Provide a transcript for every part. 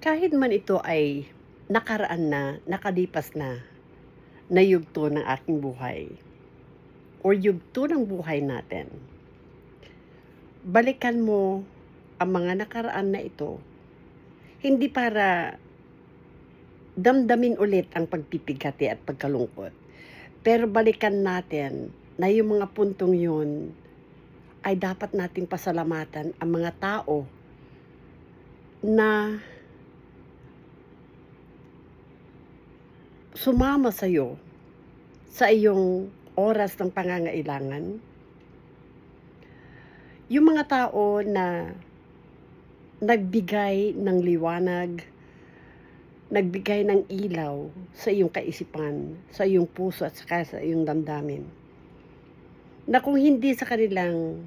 Kahit man ito ay nakaraan na, nakalipas na yugto ng aking buhay or yugto ng buhay natin, balikan mo ang mga nakaraan na ito, hindi para damdamin ulit ang pagpipigati at pagkalungkot. Pero balikan natin na yung mga puntong yun ay dapat nating pasalamatan ang mga tao na sumama sa'yo sa iyong oras ng pangangailangan. Yung mga tao na nagbigay ng liwanag, nagbigay ng ilaw sa iyong kaisipan, sa iyong puso at saka sa iyong damdamin. Na kung hindi sa kanilang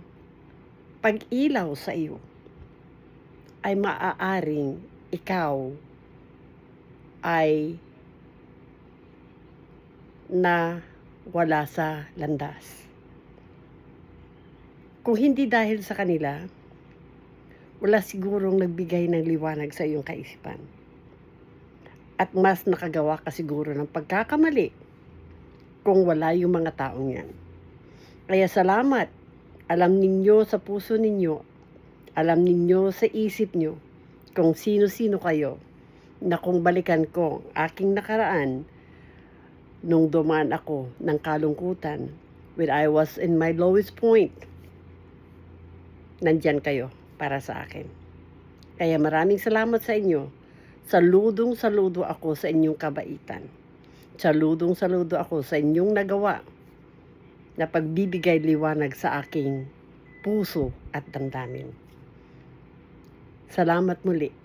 pag-ilaw sa iyo, ay maaaring ikaw ay na wala sa landas. Kung hindi dahil sa kanila, wala sigurong nagbigay ng liwanag sa iyong kaisipan. At mas nakagawa ka siguro ng pagkakamali kung wala yung mga taong yan. Kaya salamat. Alam ninyo sa puso ninyo, alam ninyo sa isip nyo kung sino-sino kayo, na kung balikan ko aking nakaraan nung dumaan ako ng kalungkutan, when I was in my lowest point, nandyan kayo para sa akin. Kaya maraming salamat sa inyo. Saludong-saludo ako sa inyong kabaitan. Saludong-saludo ako sa inyong nagawa na pagbibigay liwanag sa aking puso at damdamin. Salamat muli.